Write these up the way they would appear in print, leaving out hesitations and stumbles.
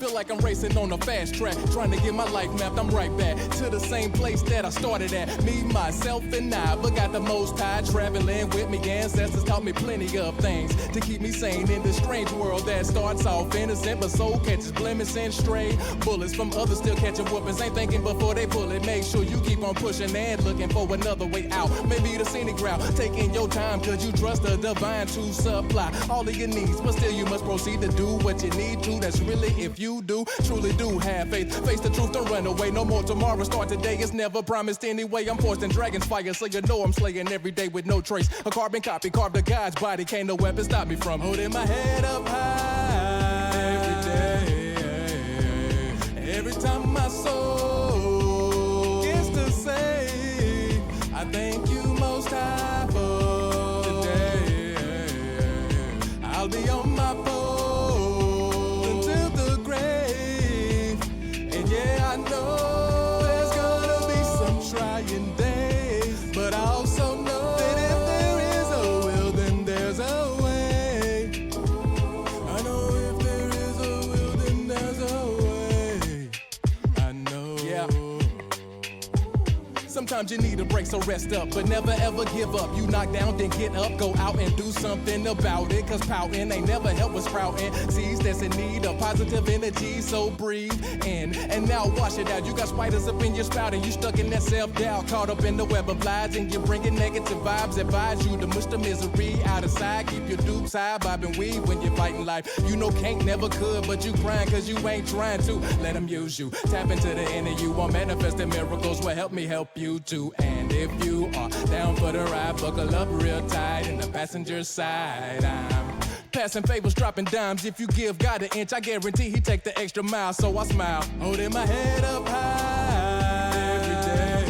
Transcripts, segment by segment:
Feel like I'm racing on a fast track, trying to get my life mapped. I'm right back to the same place that I started at. Me, myself, and I, but got the most high. Traveling with me, ancestors taught me plenty of things to keep me sane in this strange world that starts off innocent, but soul catches blemish and stray bullets from others still catching whoopings. Ain't thinking before they pull it. Make sure you keep on pushing and looking for another way out. Maybe the scenic route, taking your time, cause you trust the divine to supply all of your needs, but still you must proceed to do what you need to. That's really if you do, truly do have faith. Face the truth, don't run away. No more tomorrow, start today. It's never promised anyway. I'm forced in dragon's fire, so you know I'm slaying every day with no trace. A carbon copy, carved a God's body. Can't no weapon stop me from holding my head up high every day. Every time my soul gets to say, I thank you most high for today. I'll be on my post until the grave. And yeah, I know there's gonna be some trying days, but I also know that if there is a will, then there's a way. I know if there is a will, then there's a way. I know. Yeah. Sometimes you need a break, so rest up, but never ever give up. You knock down, then get up, go out and do something about it. Cause pouting ain't never help with sprouting seeds that's in need of positive energy. So breathe in and now wash it out. You got spiders up in your spout and you stuck in that self-doubt, caught up in the web of lies, and you're bringing negative vibes. Advise you to mush the misery out of sight. Keep your dukes high, bob and weave when you're fighting life. You know can't never could, but you crying cause you ain't trying to. Let them use you. Tap into the inner you. Want manifesting miracles will help me help you too. And if you are down for the ride, buckle up real tight in the passenger side. I'm passing favors, dropping dimes. If you give God an inch, I guarantee he take the extra mile. So I smile, holding my head up high every day.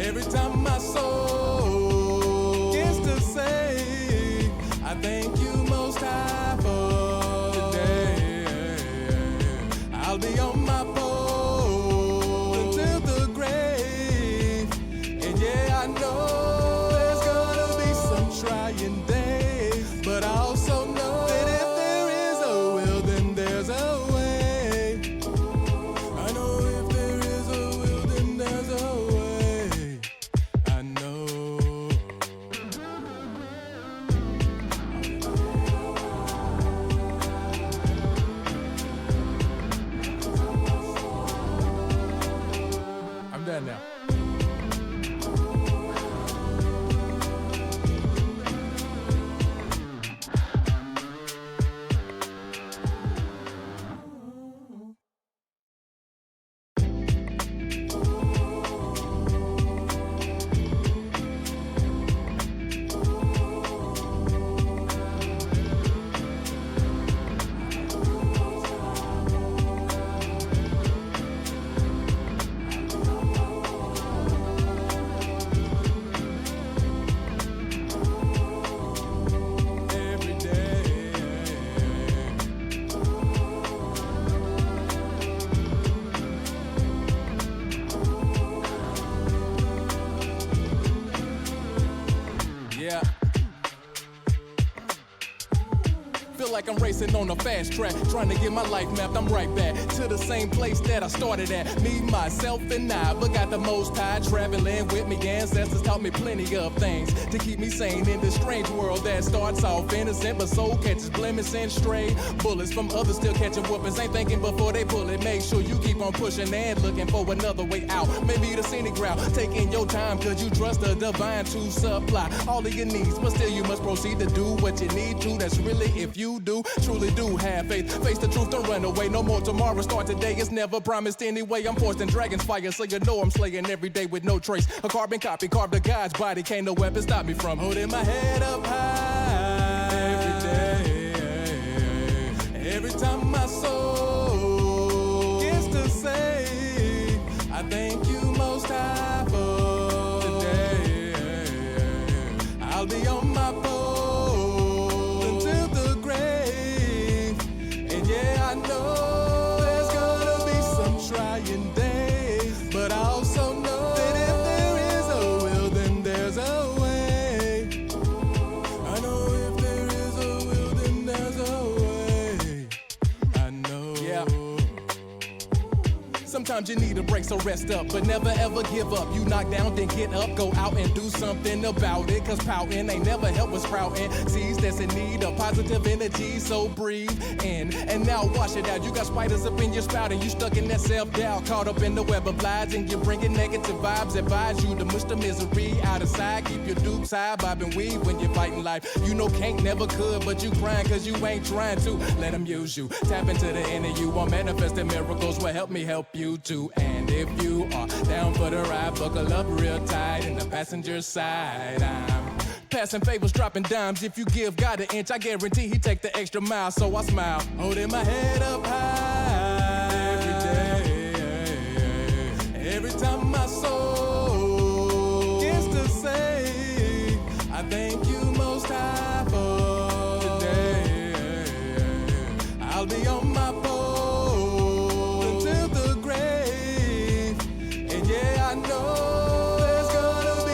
Every time my soul gets to say, I thank you most high for today. I'll be on my post until the grave. And yeah, I know there's gonna be some trying days, but I also know that if there is a will, then there's a way. I know if there is a will, then there's a way. I know. I'm done now. Yeah. Feel like I'm racing on a fast track, trying to get my life mapped. I'm right back to the same place that I started at. Me, myself, and I, but got the most high. Traveling with me, ancestors taught me plenty of things to keep me sane in this strange world that starts off innocent, but soul catches blemish and stray bullets from others still catching whoopings. Ain't thinking before they pull it. Make sure you keep on pushing and looking for another way out. Maybe the scenic route, taking your time, cause you trust the divine to supply all of your needs, but still you must proceed to do what you need to. That's really if you do, truly do have faith. Face the truth, don't run away. No more tomorrow, start today. It's never promised anyway. I'm forced in dragon's fire, so you know I'm slaying every day with no trace. A carbon copy, carved a God's body. Can't no weapon stop me from holding my head up high every day. Every time my soul gets to say, I thank you most high for today. I'll be on my post until the grave. And yeah, I know there's gonna be some trying days, but I also know that if there is a will, then there's a way. I know Sometimes you need a break, so rest up, but never ever give up. You knock down, then get up, go out and do something about it. Cause pouting ain't never help with sprouting seeds that's in need of positive energy. So breathe in and now wash it out. You got spiders up in your spout and you stuck in that self-doubt. Caught up in the web of lies and you're bringing negative vibes. Advise you to mush the misery out of sight. Keep your dukes high, bob and weave when you're fighting life. You know can't never could, but you crying cause you ain't trying to. Let them use you. Tap into the inner you. Want manifesting miracles will help me help you too. And if you are down for the ride, buckle up real tight in the passenger side. I'm passing favors, dropping dimes. If you give God an inch, I guarantee he take the extra mile. So I smile, holding my head up high every day. Every time my soul gets to say, I thank you most high for today. I'll be on my post until the grave. And yeah, I know there's gonna be.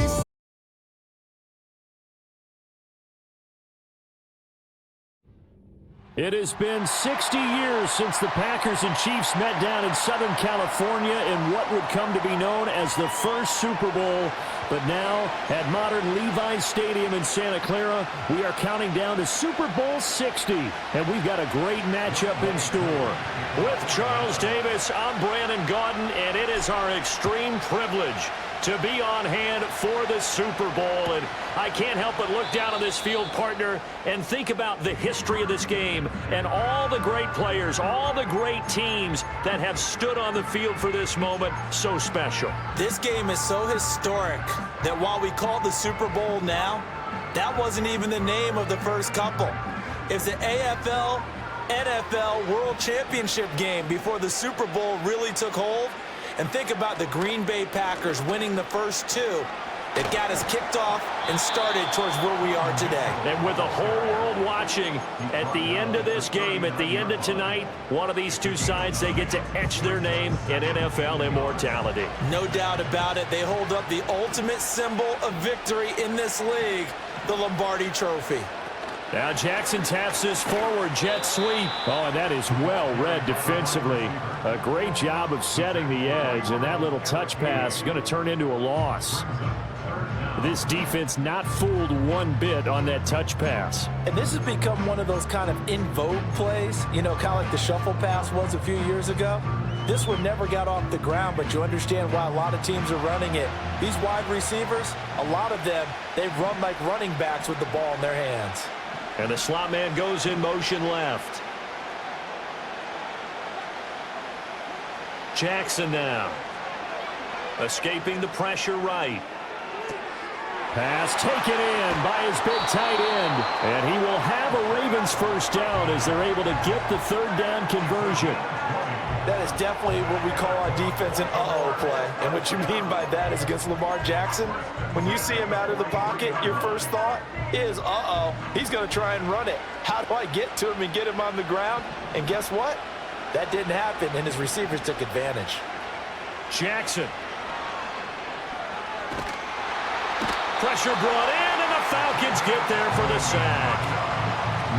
It has been 60 years since the Packers and Chiefs met down in Southern California in what would come to be known as the first Super Bowl. But now, at modern Levi's Stadium in Santa Clara, we are counting down to Super Bowl 60. And we've got a great matchup in store. With Charles Davis, I'm Brandon Gaudin, and it is our extreme privilege to be on hand for the Super Bowl. And I can't help but look down on this field, partner, and think about the history of this game and all the great players, all the great teams that have stood on the field for this moment. So special. This game is so historic that while we call it the Super Bowl now, that wasn't even the name of the first couple. It's the AFL, NFL World Championship game before the Super Bowl really took hold. And think about the Green Bay Packers winning the first two that got us kicked off and started towards where we are today. And with the whole world watching, at the end of this game, at the end of tonight, one of these two sides, they get to etch their name in NFL immortality. No doubt about it. They hold up the ultimate symbol of victory in this league, the Lombardi Trophy. Now Jackson taps this forward jet sweep. Oh, and that is well read defensively. A great job of setting the edge, and that little touch pass is going to turn into a loss. This defense not fooled one bit on that touch pass. And this has become one of those kind of in vogue plays, you know, kind of like the shuffle pass was a few years ago. This one never got off the ground, but you understand why a lot of teams are running it. These wide receivers, a lot of them, they run like running backs with the ball in their hands. And the slot man goes in motion left. Jackson now. Escaping the pressure right. Pass taken in by his big tight end. And he will have a Ravens first down as they're able to get the third down conversion. That is definitely what we call our defense an uh-oh play. And what you mean by that is against Lamar Jackson, when you see him out of the pocket, your first thought is, uh-oh, he's going to try and run it. How do I get to him and get him on the ground? And guess what? That didn't happen, and his receivers took advantage. Jackson. Pressure brought in, and the Falcons get there for the sack.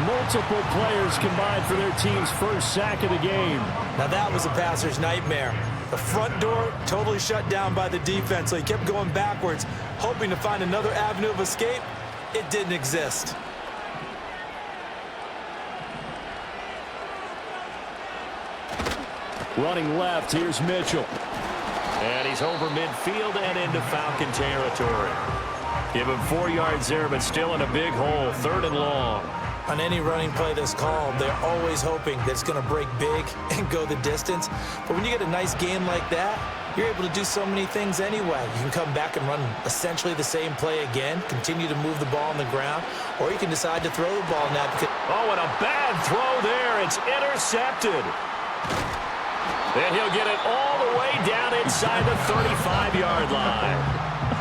Multiple players combined for their team's first sack of the game. Now that was a passer's nightmare. The front door totally shut down by the defense, so he kept going backwards, hoping to find another avenue of escape. It didn't exist. Running left, here's Mitchell. And he's over midfield and into Falcon territory. Give him 4 yards there, but still in a big hole, 3rd and long. On any running play that's called, they're always hoping that it's going to break big and go the distance. But when you get a nice game like that, you're able to do so many things anyway. You can come back and run essentially the same play again, continue to move the ball on the ground, or you can decide to throw the ball now. Oh, and a bad throw there. It's intercepted. And he'll get it all the way down inside the 35-yard line.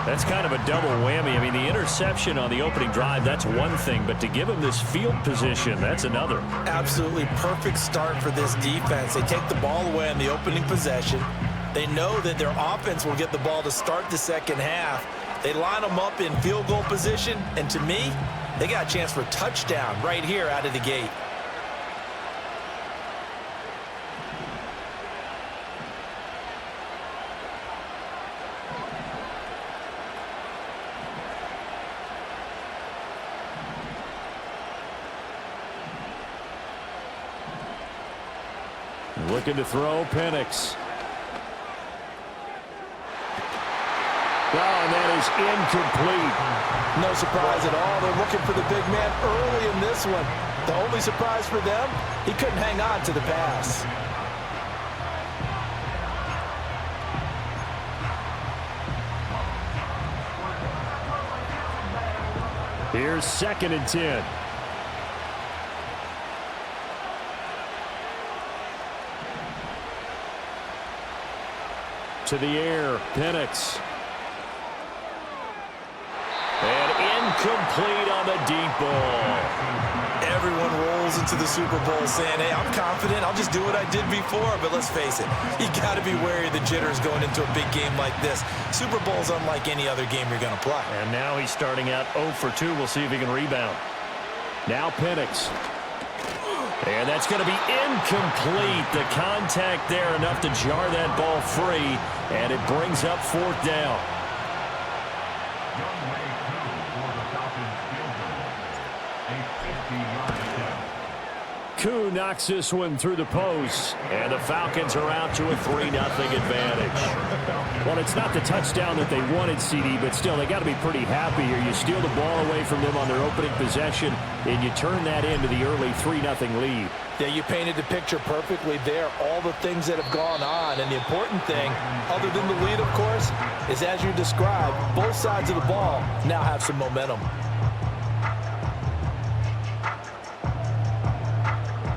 That's kind of a double whammy. I mean, the interception on the opening drive, that's one thing, but to give him this field position, that's another. Absolutely perfect start for this defense. They take the ball away on the opening possession. They know that their offense will get the ball to start the second half. They line them up in field goal position, and to me, they got a chance for a touchdown right here out of the gate. Looking to throw, Penix. Oh, and that is incomplete. No surprise at all. They're looking for the big man early in this one. The only surprise for them, he couldn't hang on to the pass. Here's 2nd and 10. To the air, Penix. And incomplete on the deep ball. Everyone rolls into the Super Bowl saying, hey, I'm confident. I'll just do what I did before. But let's face it, you got to be wary of the jitters going into a big game like this. Super Bowl's unlike any other game you're going to play. And now he's starting out 0 for 2. We'll see if he can rebound. Now Penix. And that's going to be incomplete. The contact there enough to jar that ball free. And it brings up 4th down. Koo knocks this one through the post, and the Falcons are out to a 3-0 advantage. Well, it's not the touchdown that they wanted, CD, but still, they got to be pretty happy here. You steal the ball away from them on their opening possession, and you turn that into the early 3-0 lead. Yeah, you painted the picture perfectly there, all the things that have gone on. And the important thing, other than the lead, of course, is as you described, both sides of the ball now have some momentum.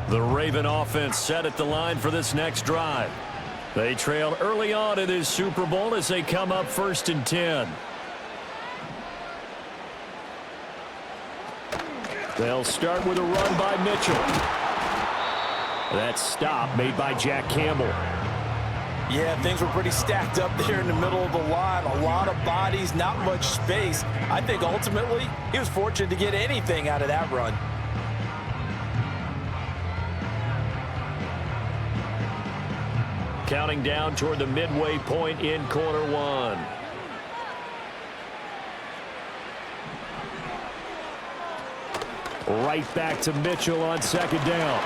The Raven offense set at the line for this next drive. They trailed early on in this Super Bowl as they come up 1st and 10. They'll start with a run by Mitchell. That stop made by Jack Campbell. Yeah, things were pretty stacked up there in the middle of the line. A lot of bodies, not much space. I think ultimately he was fortunate to get anything out of that run. Counting down toward the midway point in quarter 1. Right back to Mitchell on 2nd down.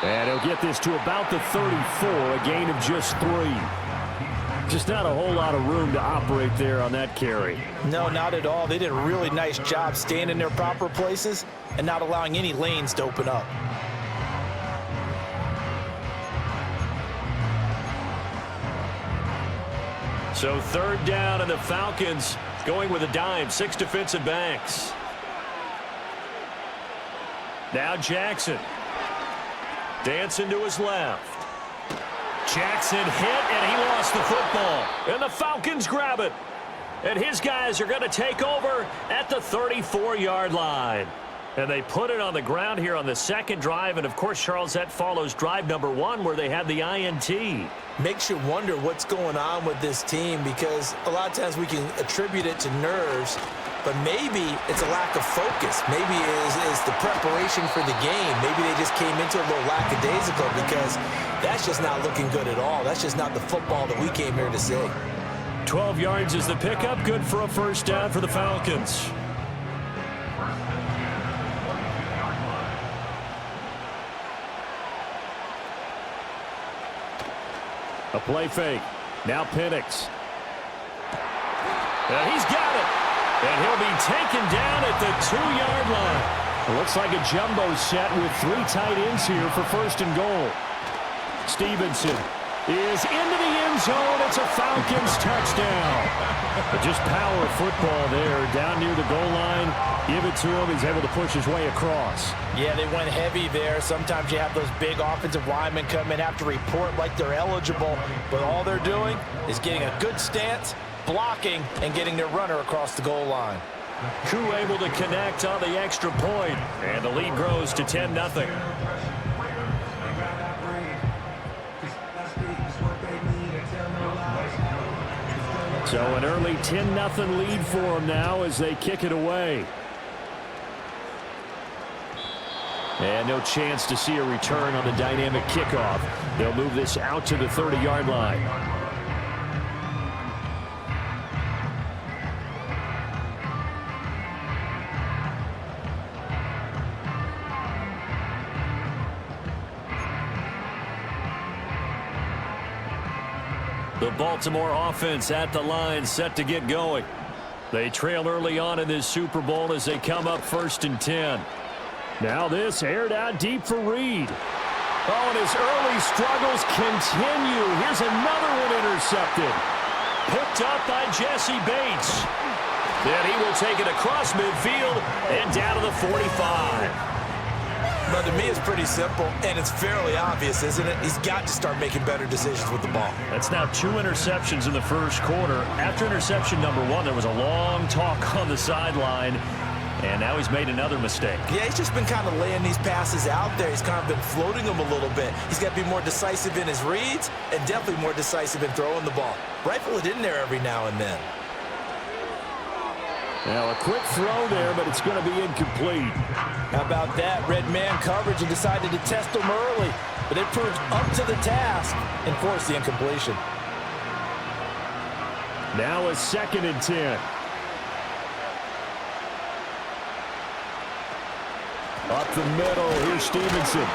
And he'll get this to about the 34, a gain of just 3. Just not a whole lot of room to operate there on that carry. No, not at all. They did a really nice job staying in their proper places and not allowing any lanes to open up. So 3rd down, and the Falcons going with a dime. 6 defensive backs. Now Jackson. Dancing to his left. Jackson hit, and he lost the football. And the Falcons grab it. And his guys are going to take over at the 34-yard line. And they put it on the ground here on the 2nd drive. And, of course, Charles, that follows drive number 1 where they had the INT. Makes you wonder what's going on with this team, because a lot of times we can attribute it to nerves, but maybe it's a lack of focus. Maybe it's the preparation for the game. Maybe they just came into it a little lackadaisical, because that's just not looking good at all. That's just not the football that we came here to see. 12 yards is the pickup. Good for a 1st down for the Falcons. A play fake. Now Penix. And he's got it. And he'll be taken down at the 2-yard line. It looks like a jumbo set with 3 tight ends here for 1st and goal. Stevenson is into the end zone. It's a Falcons touchdown. But just power football there down near the goal line. Give it to him. He's able to push his way across. Yeah, they went heavy there. Sometimes you have those big offensive linemen come in, have to report like they're eligible, but all they're doing is getting a good stance, blocking, and getting their runner across the goal line. Koo able to connect on the extra point, and the lead grows to 10-0. So an early 10-0 lead for them now as they kick it away. And no chance to see a return on the dynamic kickoff. They'll move this out to the 30-yard line. The Baltimore offense at the line, set to get going. They trail early on in this Super Bowl as they come up 1st and 10. Now this aired out deep for Reed. Oh, and his early struggles continue. Here's another one intercepted. Picked up by Jesse Bates. Then he will take it across midfield and down to the 45. But to me, it's pretty simple, and it's fairly obvious, isn't it? He's got to start making better decisions with the ball. That's now 2 interceptions in the first quarter. After interception number 1, there was a long talk on the sideline, and now he's made another mistake. Yeah, he's just been kind of laying these passes out there. He's kind of been floating them a little bit. He's got to be more decisive in his reads and definitely more decisive in throwing the ball. Rifle it in there every now and then. Now a quick throw there, but it's going to be incomplete. How about that? Red man coverage and decided to test him early, but it proved up to the task and forced the incompletion. Now a 2nd and 10. Up the middle, here's Stevenson.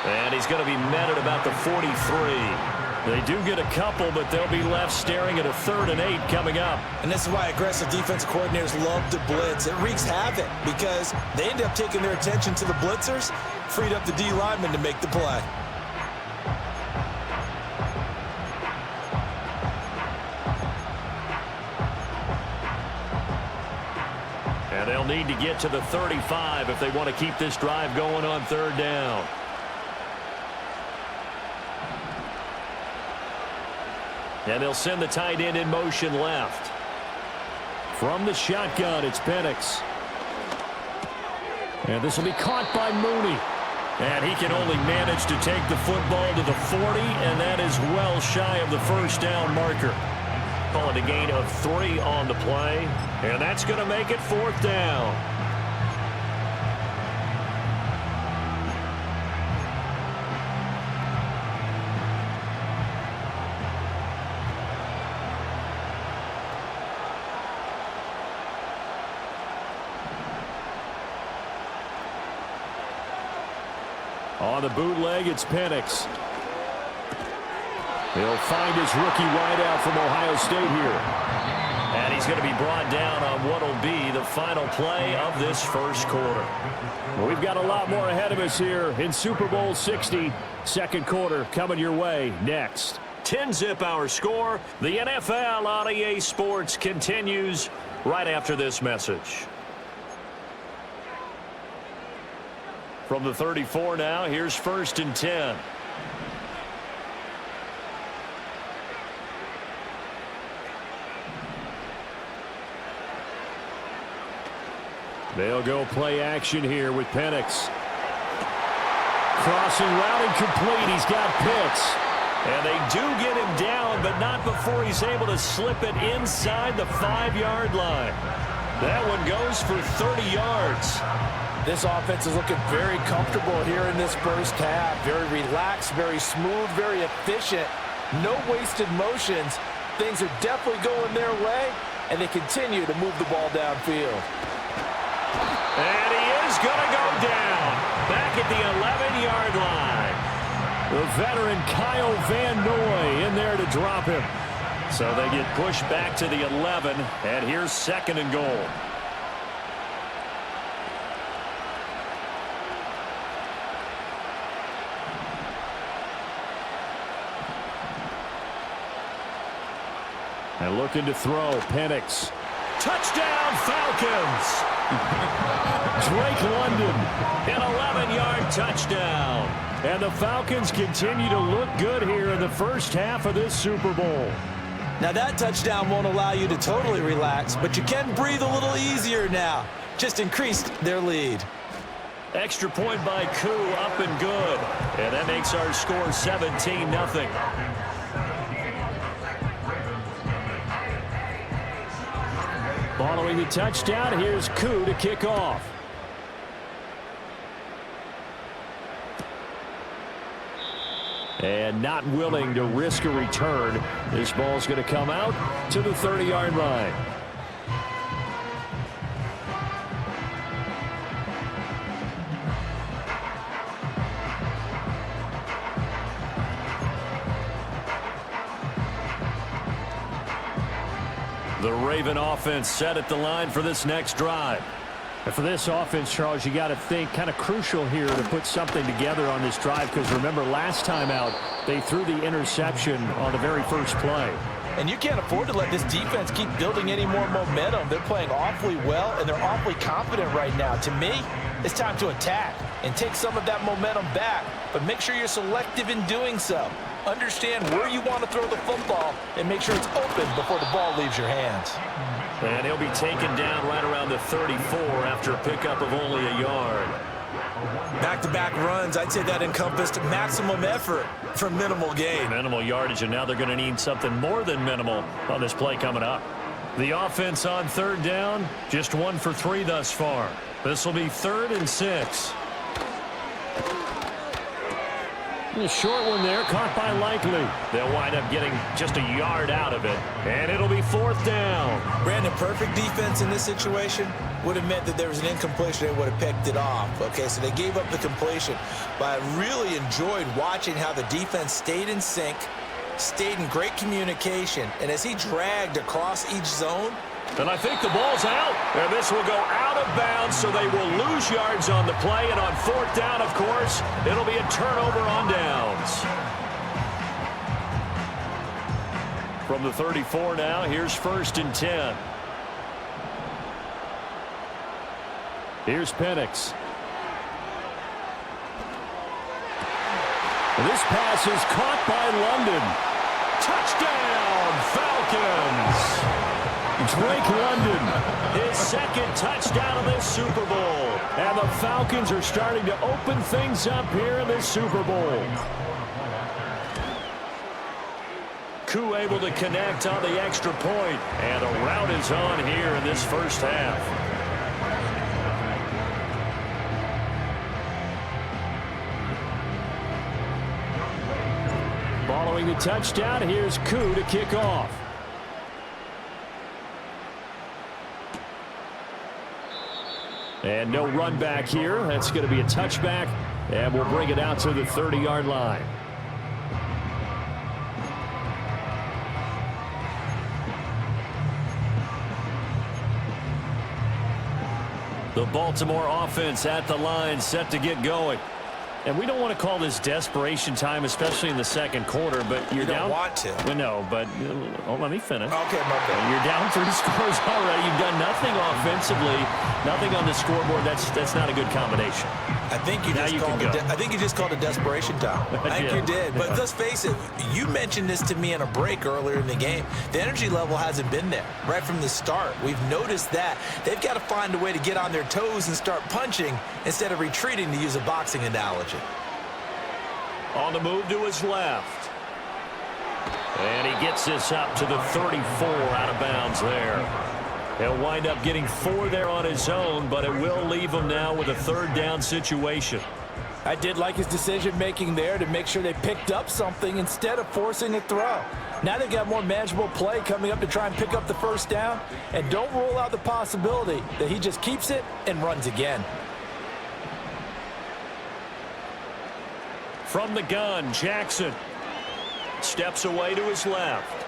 And he's going to be met at about the 43. They do get a couple, but they'll be left staring at a 3rd and 8 coming up. And this is why aggressive defensive coordinators love to blitz. It wreaks havoc because they end up taking their attention to the blitzers, freed up the D lineman to make the play. And they'll need to get to the 35 if they want to keep this drive going on 3rd down. And they'll send the tight end in motion left. From the shotgun, it's Penix. And this will be caught by Mooney. And he can only manage to take the football to the 40, and that is well shy of the 1st down marker. Call it a gain of 3 on the play, and that's going to make it 4th down. On the bootleg, it's Penix. He'll find his rookie wideout from Ohio State here. And he's going to be brought down on what will be the final play of this first quarter. Well, we've got a lot more ahead of us here in Super Bowl 60. 2nd quarter coming your way next. 10-zip our score. The NFL on EA Sports continues right after this message. From the 34 now, here's 1st and 10. They'll go play action here with Penix. Crossing route incomplete. He's got Pitts. And they do get him down, but not before he's able to slip it inside the 5-yard line. That one goes for 30 yards. This offense is looking very comfortable here in this first half. Very relaxed, very smooth, very efficient. No wasted motions. Things are definitely going their way, and they continue to move the ball downfield. And he is going to go down back at the 11-yard line. The veteran Kyle Van Noy in there to drop him. So they get pushed back to the 11, and here's 2nd and goal. And looking to throw, Penix. Touchdown, Falcons! Drake London, an 11-yard touchdown. And the Falcons continue to look good here in the first half of this Super Bowl. Now that touchdown won't allow you to totally relax, but you can breathe a little easier now. Just increased their lead. Extra point by Koo, up and good. And that makes our score 17-0. Following the touchdown, here's Koo to kick off. And not willing to risk a return. This ball's going to come out to the 30-yard line. Raven offense set at the line for this next drive. And for this offense, Charles, you got to think kind of crucial here to put something together on this drive, because remember last time out they threw the interception on the very first play. And you can't afford to let this defense keep building any more momentum. They're playing awfully well, and they're awfully confident right now. To me, it's time to attack and take some of that momentum back, but make sure you're selective in doing so. Understand where you want to throw the football and make sure it's open before the ball leaves your hands. And he'll be taken down right around the 34 after a pickup of only a yard. Back-to-back runs, I'd say that encompassed maximum effort for minimal gain. Minimal yardage, and now they're going to need something more than minimal on this play coming up. The offense on third down, just 1 for 3 thus far. This will be 3rd and 6. A short one there, caught by Likely. They'll wind up getting just a yard out of it, and it'll be 4th down. Brandon, perfect defense in this situation would have meant that there was an incompletion. They would have picked it off. Okay, so they gave up the completion. But I really enjoyed watching how the defense stayed in sync, stayed in great communication, and as he dragged across each zone. And I think the ball's out, and this will go out of bounds, so they will lose yards on the play. And on 4th down, of course, it'll be a turnover on downs. From the 34 now, here's 1st and 10. Here's Penix. And this pass is caught by London. Touchdown, Falcons! Drake London, his 2nd touchdown of this Super Bowl. And the Falcons are starting to open things up here in this Super Bowl. Koo able to connect on the extra point. And the route is on here in this first half. Following the touchdown, here's Koo to kick off. And no run back here. That's going to be a touchback. And we'll bring it out to the 30-yard line. The Baltimore offense at the line, set to get going. And we don't want to call this desperation time, especially in the 2nd quarter, but you're down. You don't want to. Well, no, but let me finish. Okay, my bad. You're down 3 scores already. You've done nothing offensively, nothing on the scoreboard. That's not a good combination. I think you just called it desperation time. I think you did. But let's face it, you mentioned this to me in a break earlier in the game. The energy level hasn't been there right from the start. We've noticed that. They've got to find a way to get on their toes and start punching instead of retreating, to use a boxing analogy. On the move to his left. And he gets this up to the 34, out of bounds there. He'll wind up getting 4 there on his own, but it will leave him now with a 3rd down situation. I did like his decision-making there to make sure they picked up something instead of forcing a throw. Now they've got more manageable play coming up to try and pick up the 1st down, and don't rule out the possibility that he just keeps it and runs again. From the gun, Jackson steps away to his left.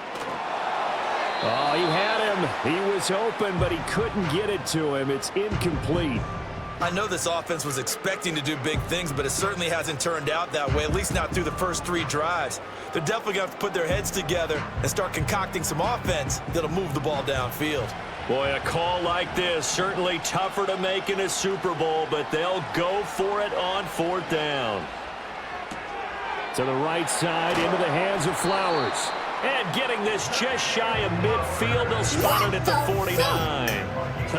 Oh, he had him. He was open, but he couldn't get it to him. It's incomplete. I know this offense was expecting to do big things, but it certainly hasn't turned out that way, at least not through the first 3 drives. They're definitely going to have to put their heads together and start concocting some offense that'll move the ball downfield. Boy, a call like this, certainly tougher to make in a Super Bowl, but they'll go for it on 4th down. To the right side, into the hands of Flowers. And getting this just shy of midfield, they'll spot it at the 49.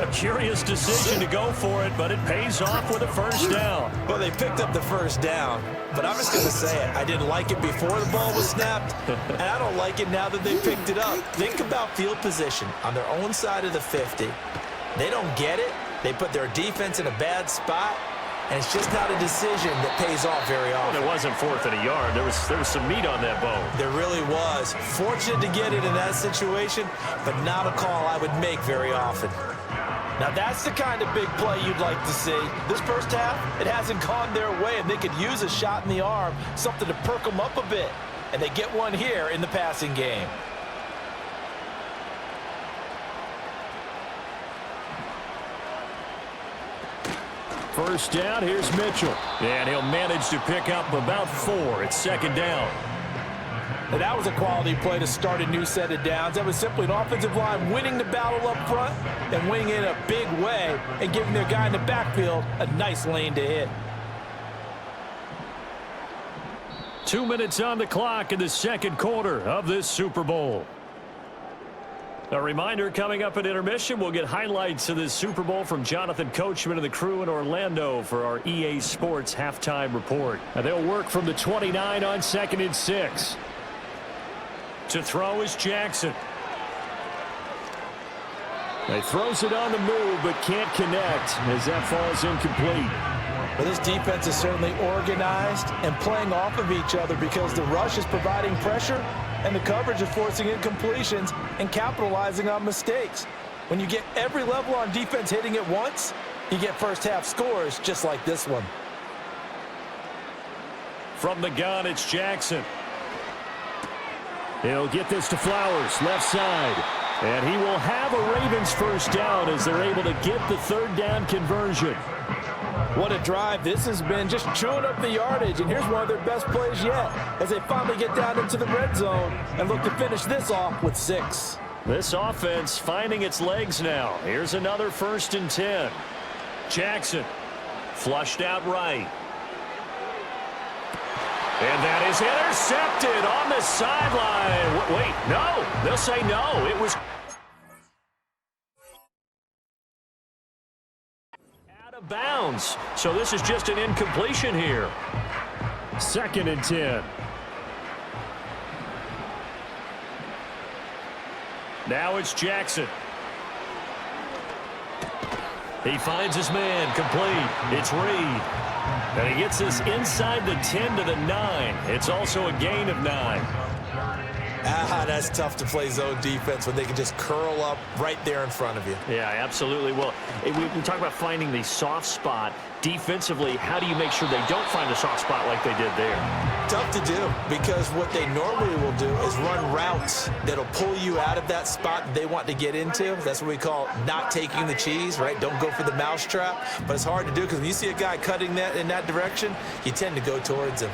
A curious decision to go for it, but it pays off with a 1st down. Well, they picked up the 1st down, but I'm just going to say it. I didn't like it before the ball was snapped, and I don't like it now that they picked it up. Think about field position on their own side of the 50. They don't get it. They put their defense in a bad spot. And it's just not a decision that pays off very often. Well, it wasn't 4th and a yard. There was some meat on that bone. There really was. Fortunate to get it in that situation, but not a call I would make very often. Now that's the kind of big play you'd like to see. This first half, it hasn't gone their way, and they could use a shot in the arm, something to perk them up a bit. And they get one here in the passing game. First down, here's Mitchell. And he'll manage to pick up about 4. It's second down. And that was a quality play to start a new set of downs. That was simply an offensive line winning the battle up front and winning it in a big way and giving their guy in the backfield a nice lane to hit. 2 minutes on the clock in the second quarter of this Super Bowl. A reminder, coming up at intermission, we'll get highlights of this Super Bowl from Jonathan Coachman and the crew in Orlando for our EA Sports halftime report. And they'll work from the 29 on 2nd and 6. To throw is Jackson. He throws it on the move but can't connect as that falls incomplete. Well, this defense is certainly organized and playing off of each other because the rush is providing pressure and the coverage is forcing incompletions and capitalizing on mistakes. When you get every level on defense hitting it once, you get first half scores just like this one. From the gun, it's Jackson. He'll get this to Flowers, left side. And he will have a Ravens first down as they're able to get the third down conversion. What a drive this has been, just chewing up the yardage. And here's one of their best plays yet as they finally get down into the red zone and look to finish this off with 6. This offense finding its legs now. Here's another 1st and 10. Jackson flushed out right. And that is intercepted on the sideline. Wait, no. They'll say no. It was out of bounds. So this is just an incompletion here. 2nd and 10. Now it's Jackson. He finds his man, complete. It's Reed. And he gets this inside the 10 to the 9. It's also a gain of 9. That's tough to play zone defense when they can just curl up right there in front of you. Yeah, absolutely. Well, we talk about finding the soft spot. Defensively, how do you make sure they don't find a soft spot like they did there? Tough to do because what they normally will do is run routes that'll pull you out of that spot that they want to get into. That's what we call not taking the cheese, right? Don't go for the mousetrap. But it's hard to do because when you see a guy cutting that in that direction, you tend to go towards him.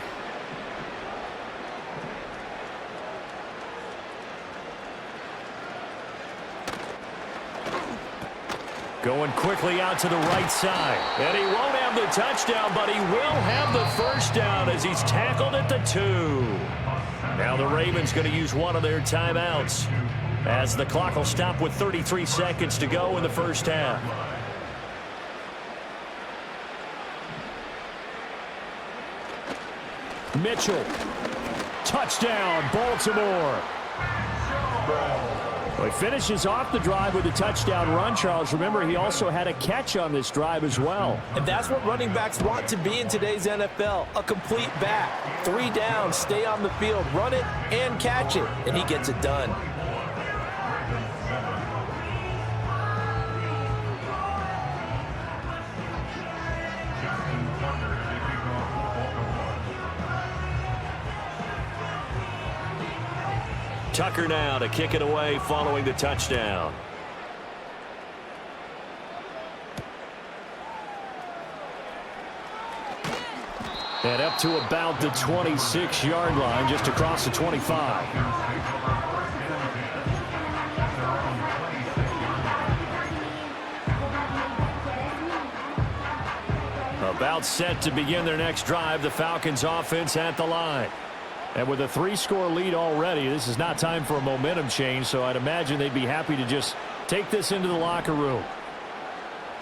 Going quickly out to the right side. And he won't have the touchdown, but he will have the first down as he's tackled at the 2. Now the Ravens going to use one of their timeouts as the clock will stop with 33 seconds to go in the first half. Mitchell. Touchdown, Baltimore. Well, he finishes off the drive with a touchdown run, Charles. Remember, he also had a catch on this drive as well. And that's what running backs want to be in today's NFL, a complete back. 3 downs, stay on the field, run it and catch it, and he gets it done. Tucker now to kick it away following the touchdown. And up to about the 26-yard line, just across the 25. About set to begin their next drive, the Falcons offense at the line. And with a 3-score lead already, this is not time for a momentum change, so I'd imagine they'd be happy to just take this into the locker room.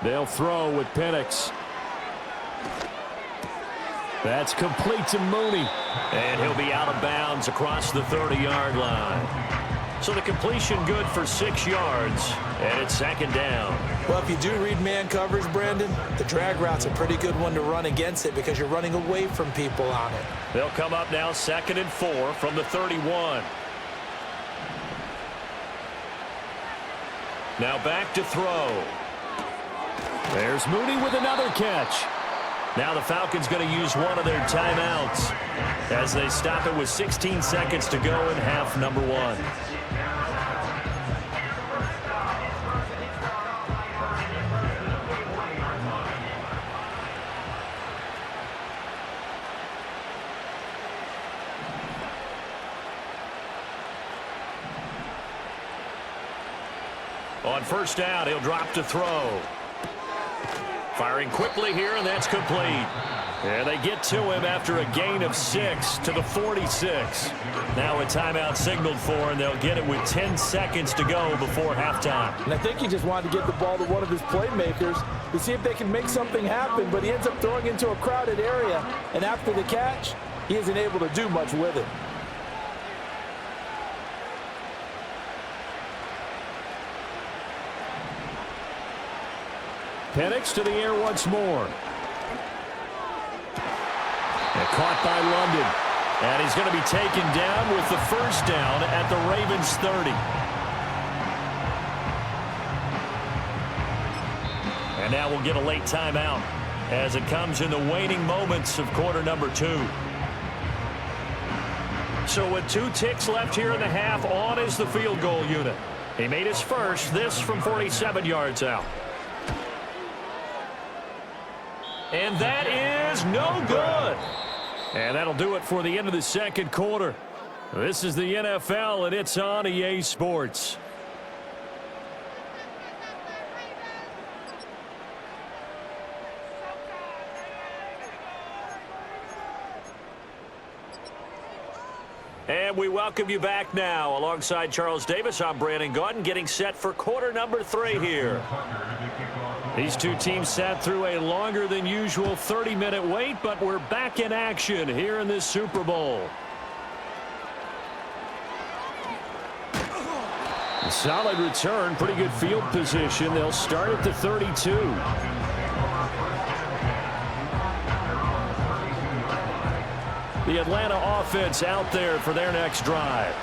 They'll throw with Penix. That's complete to Mooney. And he'll be out of bounds across the 30-yard line. So the completion good for 6 yards, and it's second down. Well, if you do read man coverage, Brandon, the drag route's a pretty good one to run against it because you're running away from people on it. They'll come up now 2nd and 4 from the 31. Now back to throw. There's Mooney with another catch. Now the Falcons going to use one of their timeouts as they stop it with 16 seconds to go in half number 1. On first down, he'll drop to throw. Firing quickly here, and that's complete. And they get to him after a gain of 6 to the 46. Now a timeout signaled for, and they'll get it with 10 seconds to go before halftime. And I think he just wanted to get the ball to one of his playmakers to see if they can make something happen, but he ends up throwing into a crowded area, and after the catch, he isn't able to do much with it. Penix to the air once more. And caught by London. And he's going to be taken down with the first down at the Ravens 30. And now we'll get a late timeout as it comes in the waning moments of quarter number 2. So with 2 ticks left here in the half, on is the field goal unit. He made his first, this from 47 yards out. And that is no good. And that'll do it for the end of the second quarter. This is the NFL, and it's on EA Sports. And we welcome you back now. Alongside Charles Davis, I'm Brandon Gaudin, getting set for quarter number 3 here. These two teams sat through a longer than usual 30-minute wait, but we're back in action here in this Super Bowl. A solid return, pretty good field position. They'll start at the 32. The Atlanta offense out there for their next drive.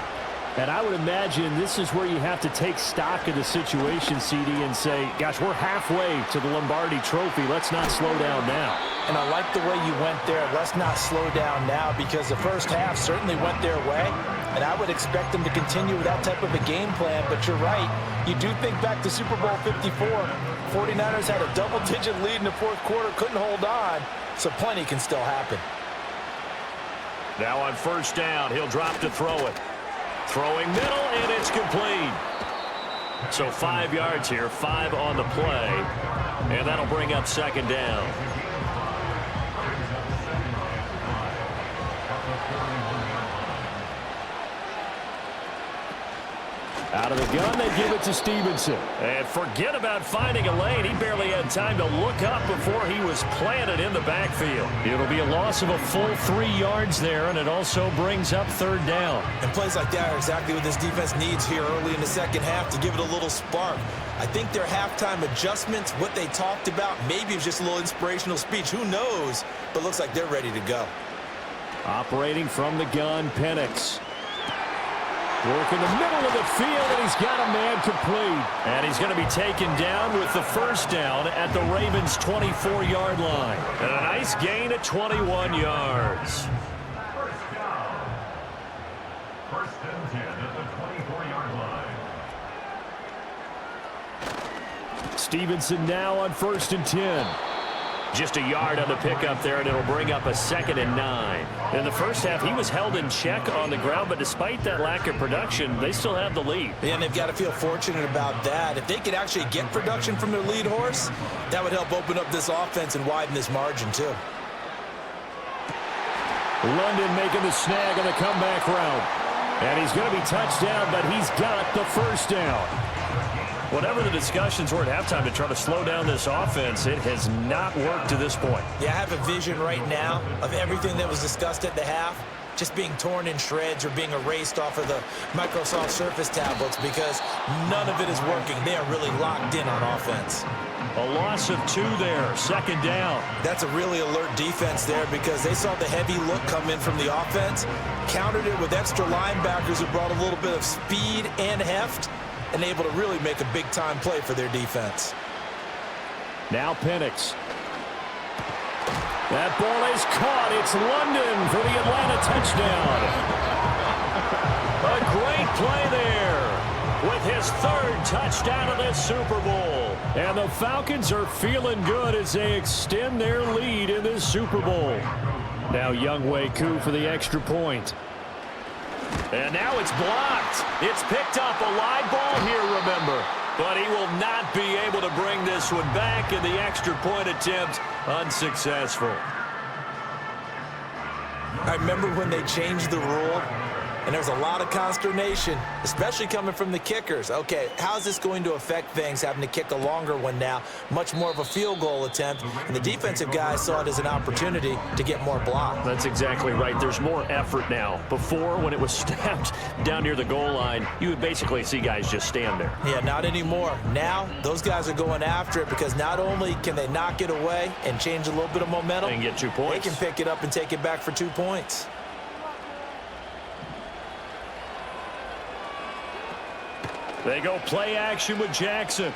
And I would imagine this is where you have to take stock of the situation, CD, and say, gosh, we're halfway to the Lombardi Trophy. Let's not slow down now. And I like the way you went there. Let's not slow down now, because the first half certainly went their way. And I would expect them to continue with that type of a game plan. But you're right. You do think back to Super Bowl 54. 49ers had a double-digit lead in the fourth quarter, couldn't hold on. So plenty can still happen. Now on first down, he'll drop to throw it. Throwing middle, and it's complete. So 5 yards here, 5 on the play. And that'll bring up second down. Out of the gun, they give it to Stevenson. And forget about finding a lane. He barely had time to look up before he was planted in the backfield. It'll be a loss of a full 3 yards there, and it also brings up third down. And plays like that are exactly what this defense needs here early in the second half to give it a little spark. I think their halftime adjustments, what they talked about, maybe it was just a little inspirational speech. Who knows? But looks like they're ready to go. Operating from the gun, Penix. Work in the middle of the field, and he's got a man complete. And he's going to be taken down with the first down at the Ravens' 24-yard line. And a nice gain of 21 yards. First and 10 at the 24-yard line. Stevenson now on first and 10. Just a yard on the pickup there, and it'll bring up a second and 9. In the first half, he was held in check on the ground, but despite that lack of production, they still have the lead. Yeah, and they've got to feel fortunate about that. If they could actually get production from their lead horse, that would help open up this offense and widen this margin, too. London making the snag on the comeback route. And he's going to be touched down, but he's got the first down. Whatever the discussions were at halftime to try to slow down this offense, it has not worked to this point. Yeah, I have a vision right now of everything that was discussed at the half just being torn in shreds or being erased off of the Microsoft Surface tablets, because none of it is working. They are really locked in on offense. A loss of 2 there, second down. That's a really alert defense there, because they saw the heavy look come in from the offense, countered it with extra linebackers who brought a little bit of speed and heft, and able to really make a big-time play for their defense. Now Penix. That ball is caught. It's London for the Atlanta touchdown. A great play there with his 3rd touchdown of this Super Bowl. And the Falcons are feeling good as they extend their lead in this Super Bowl. Now Younghoe Koo for the extra point. And now it's blocked. It's picked up. A live ball here, remember. but he will not be able to bring this one back, and the extra point attempt unsuccessful. I remember when they changed the rule, and there's a lot of consternation, especially coming from the kickers. Okay, how's this going to affect things, having to kick a longer one now, much more of a field goal attempt, and the defensive guys saw it as an opportunity to get more block. That's exactly right. There's more effort now. Before, when it was snapped down near the goal line, you would basically see guys just stand there. Yeah, not anymore. Now, those guys are going after it because not only can they knock it away and change a little bit of momentum, and get 2 points. they can pick it up and take it back for 2 points. They go play action with Jackson.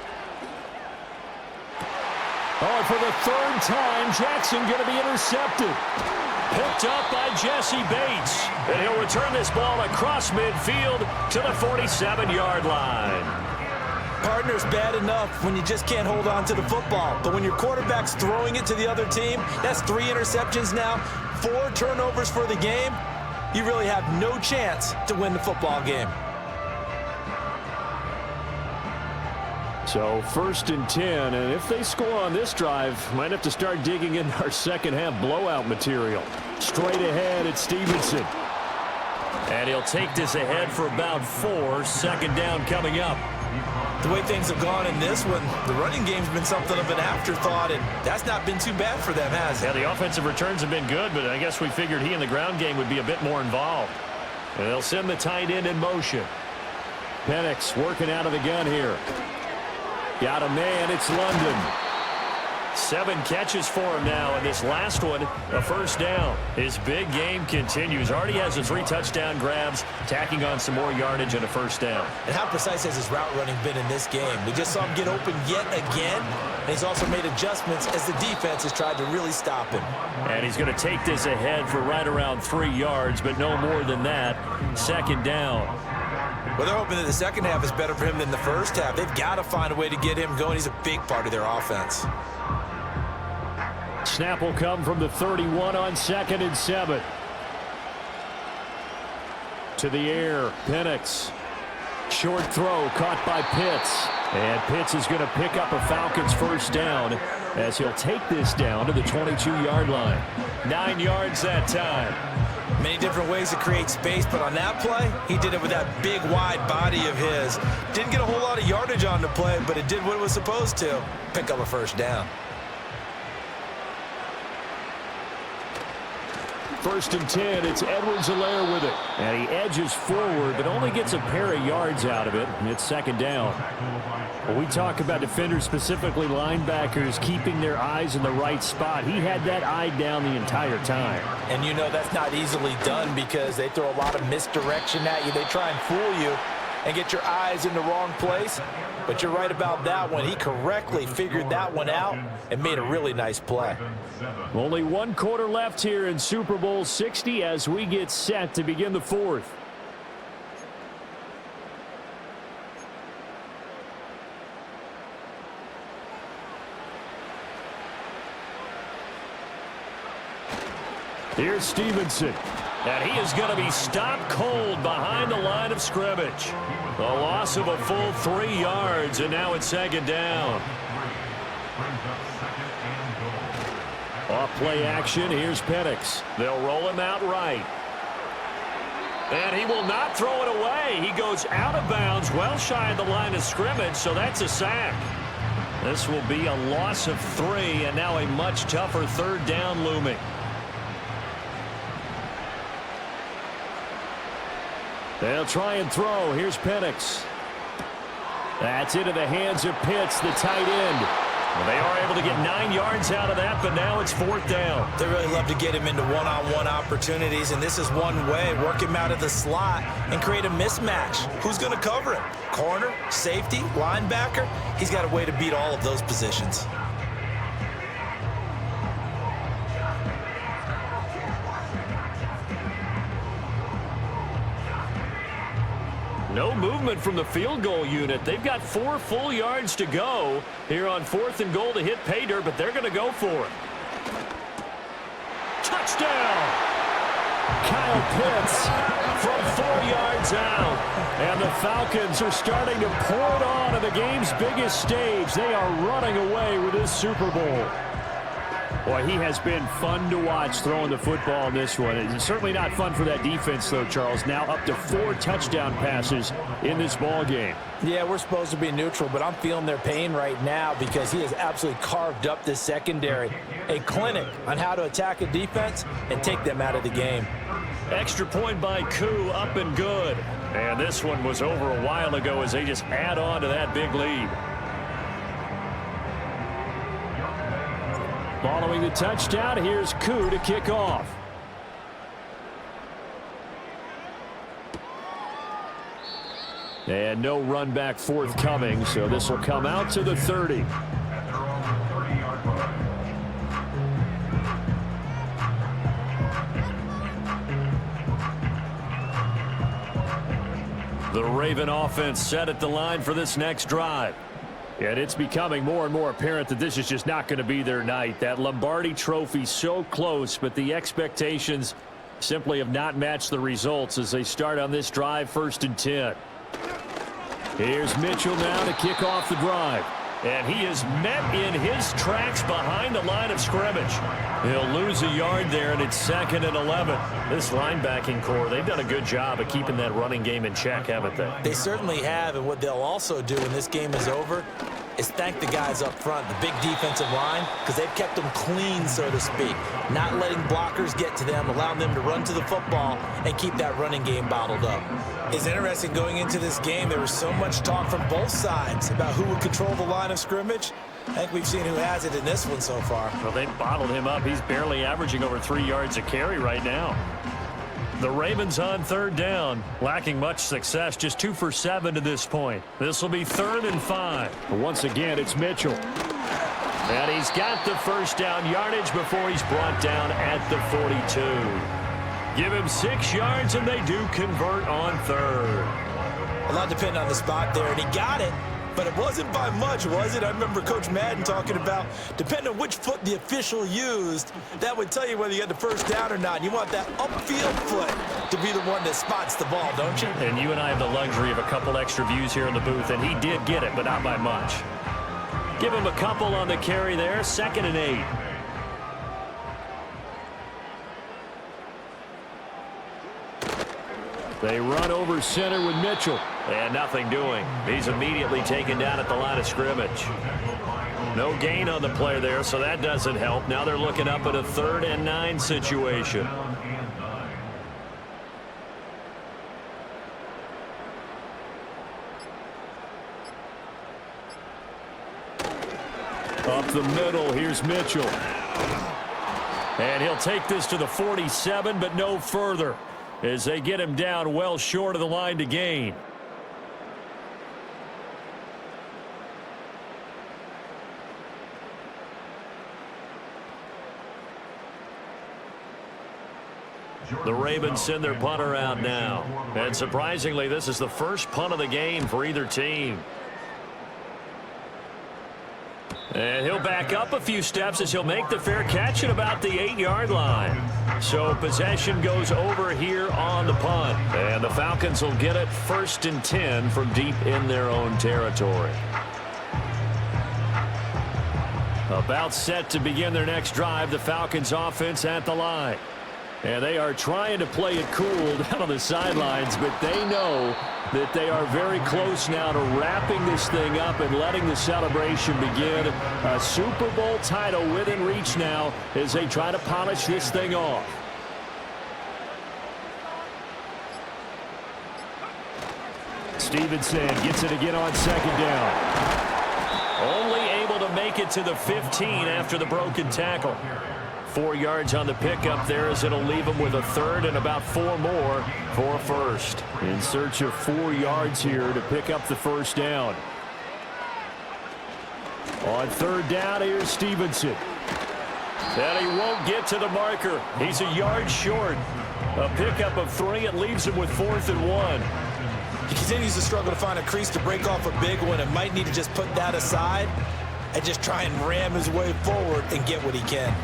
Oh, for the third time, Jackson going to be intercepted. Picked up by Jesse Bates. And he'll return this ball across midfield to the 47-yard line. Partner's bad enough when you just can't hold on to the football. But when your quarterback's throwing it to the other team, that's 3 interceptions now, 4 turnovers for the game. You really have no chance to win the football game. So 1st and 10, and if they score on this drive, might have to start digging in our second half blowout material. Straight ahead, it's Stevenson. And he'll take this ahead for about 4. Second down coming up. The way things have gone in this one, the running game's been something of an afterthought, and that's not been too bad for them, has it? Yeah, the offensive returns have been good, but I guess we figured he in the ground game would be a bit more involved. And they'll send the tight end in motion. Penix working out of the gun here. Got a man, it's London. 7 catches for him now, and this last one, a first down. His big game continues. Already has the 3 touchdown grabs, tacking on some more yardage and a first down. And how precise has his route running been in this game? We just saw him get open yet again, and he's also made adjustments as the defense has tried to really stop him. And he's going to take this ahead for right around 3 yards, but no more than that. Second down. Well, they're hoping that the second half is better for him than the first half. They've got to find a way to get him going. He's a big part of their offense. Snap will come from the 31 on 2nd and 7. To the air, Penix. Short throw caught by Pitts. And Pitts is going to pick up a Falcons first down as he'll take this down to the 22-yard line. 9 yards that time. Many different ways to create space, but on that play, he did it with that big, wide body of his. Didn't get a whole lot of yardage on the play, but it did what it was supposed to. Pick up a first down. 1st and 10, it's Edwards-Helaire with it. And he edges forward, but only gets a pair of yards out of it, and it's second down. When we talk about defenders, specifically linebackers, keeping their eyes in the right spot, he had that eye down the entire time. And you know that's not easily done because they throw a lot of misdirection at you. They try and fool you and get your eyes in the wrong place. But you're right about that one. He correctly figured that one out and made a really nice play. Only 1 quarter left here in Super Bowl 60 as we get set to begin the 4th. Here's Stevenson. And he is going to be stopped cold behind the line of scrimmage. A loss of a full 3 yards, and now it's second down. Off play action, here's Penix. They'll roll him out right. And he will not throw it away. He goes out of bounds, well shy of the line of scrimmage, so that's a sack. This will be a loss of 3, and now a much tougher third down looming. They'll try and throw. Here's Penix. That's into the hands of Pitts, the tight end. Well, they are able to get 9 yards out of that, but now it's 4th down. They really love to get him into one-on-one opportunities, and this is one way. Work him out of the slot and create a mismatch. Who's going to cover him? Corner, safety, linebacker? He's got a way to beat all of those positions. No movement from the field goal unit. They've got 4 full yards to go here on 4th and goal to hit pay dirt, but they're going to go for it. Touchdown! Kyle Pitts from 4 yards out. And the Falcons are starting to pour it on the game's biggest stage. They are running away with this Super Bowl. Boy, he has been fun to watch throwing the football in this one. It's certainly not fun for that defense, though, Charles. Now up to 4 touchdown passes in this ball game. Yeah, we're supposed to be neutral, but I'm feeling their pain right now because he has absolutely carved up this secondary. A clinic on how to attack a defense and take them out of the game. Extra point by Koo, up and good. And this one was over a while ago as they just add on to that big lead. Following the touchdown, here's Koo to kick off. And no run back forthcoming, so this will come out to the 30. The Raven offense set at the line for this next drive. And it's becoming more and more apparent that this is just not going to be their night. That Lombardi Trophy so close, but the expectations simply have not matched the results as they start on this drive, 1st and 10. Here's Mitchell now to kick off the drive. And he is met in his tracks behind the line of scrimmage. He'll lose a yard there, and it's 2nd and 11. This linebacking core, they've done a good job of keeping that running game in check, haven't they? They certainly have, and what they'll also do when this game is over is thank the guys up front, the big defensive line, because they've kept them clean, so to speak. Not letting blockers get to them, allowing them to run to the football and keep that running game bottled up. It's interesting going into this game, there was so much talk from both sides about who would control the line of scrimmage. I think we've seen who has it in this one so far. Well, they bottled him up. He's barely averaging over 3 yards a carry right now. The Ravens on 3rd down, lacking much success, just 2 for 7 to this point. This will be 3rd and 5. Once again, it's Mitchell. And he's got the first down yardage before he's brought down at the 42. Give him 6 yards, and they do convert on 3rd. A lot depending on the spot there, and he got it. But it wasn't by much, was it? I remember Coach Madden talking about, depending on which foot the official used, that would tell you whether you got the first down or not. You want that upfield foot to be the one that spots the ball, don't you? And you and I have the luxury of a couple extra views here in the booth, and he did get it, but not by much. Give him a couple on the carry there, 2nd and 8. They run over center with Mitchell. And nothing doing. He's immediately taken down at the line of scrimmage. No gain on the play there, so that doesn't help. Now they're looking up at a 3rd and 9 situation. Up the middle, here's Mitchell. And he'll take this to the 47, but no further, as they get him down well short of the line to gain. The Ravens send their punter out now. And surprisingly, this is the first punt of the game for either team. And he'll back up a few steps as he'll make the fair catch at about the 8-yard line. So possession goes over here on the punt. And the Falcons will get it 1st and 10 from deep in their own territory. About set to begin their next drive, the Falcons offense at the line. And they are trying to play it cool down on the sidelines, but they know that they are very close now to wrapping this thing up and letting the celebration begin. A Super Bowl title within reach now as they try to polish this thing off. Stevenson gets it again on 2nd down. Only able to make it to the 15 after the broken tackle. 4 yards on the pickup there as it'll leave him with a 3rd and about 4 more for a 1st. In search of 4 yards here to pick up the 1st down. On 3rd down, here's Stevenson. And he won't get to the marker. He's a yard short. A pickup of 3. It leaves him with 4th and 1. He continues to struggle to find a crease to break off a big one and might need to just put that aside and just try and ram his way forward and get what he can.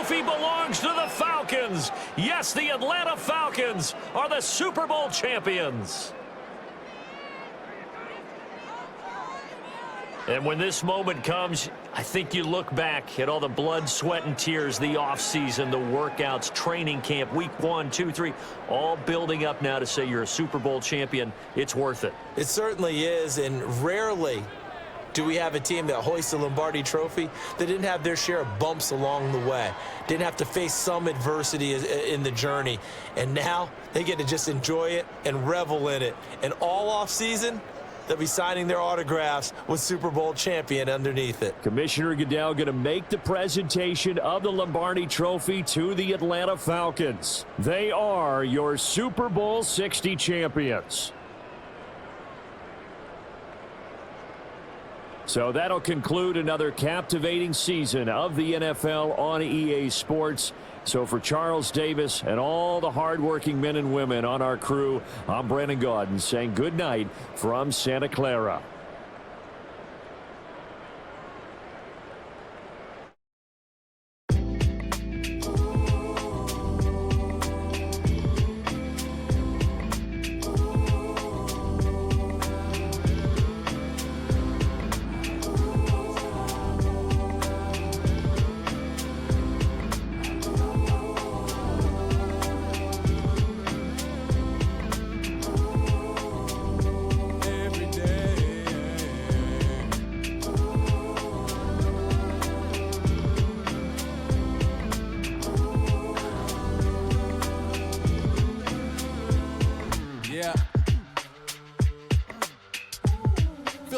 trophy belongs to the Falcons. Yes, the Atlanta Falcons are the Super Bowl champions. And when this moment comes, I think you look back at all the blood, sweat, and tears, the offseason, the workouts, training camp, week 1, 2, 3, all building up now to say you're a Super Bowl champion. It's worth it. It certainly is, and rarely do we have a team that hoists the Lombardi Trophy that didn't have their share of bumps along the way, didn't have to face some adversity in the journey, and now they get to just enjoy it and revel in it. And all offseason, they'll be signing their autographs with Super Bowl champion underneath it. Commissioner Goodell going to make the presentation of the Lombardi Trophy to the Atlanta Falcons. They are your Super Bowl 60 champions. So that'll conclude another captivating season of the NFL on EA Sports. So for Charles Davis and all the hardworking men and women on our crew, I'm Brandon Gaudin saying good night from Santa Clara.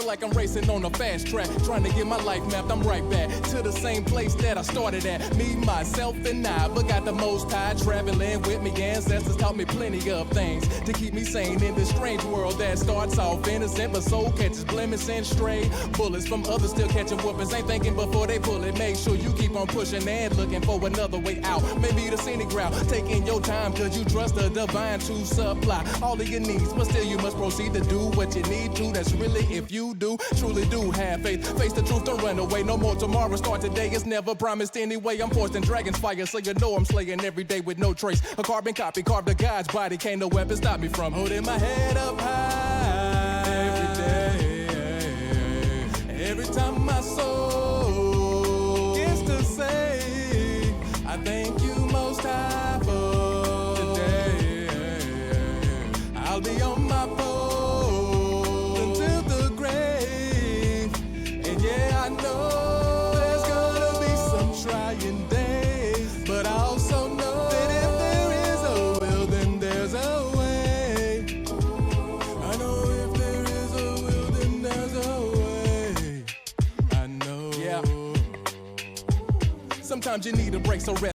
Like I'm racing on a fast track, trying to get my life mapped. I'm right back to the same place that I started at. Me, myself, and I, but got the most high traveling with me. Ancestors taught me plenty of things to keep me sane in this strange world that starts off innocent, but soul catches blemish and stray bullets from others still catching whoopings. Ain't thinking before they pull it. Make sure you keep on pushing and looking for another way out. Maybe the scenic route, taking your time, cause you trust the divine to supply all of your needs, but still you must proceed to do what you need to. That's really if you truly do have faith. Face the truth, don't run away. No more tomorrow, start today. It's never promised anyway. I'm forced in dragon's fire, so you know I'm slaying every day with no trace. A carbon copy, carved a God's body. Can't no weapon stop me from holding my head up high every day. Every time my soul gets to say, I thank you most high for today. I'll be on my I know there's gonna be some trying days, but I also know that if there is a will, then there's a way. I know if there is a will, then there's a way. I know. Yeah. Sometimes you need a break, so rest.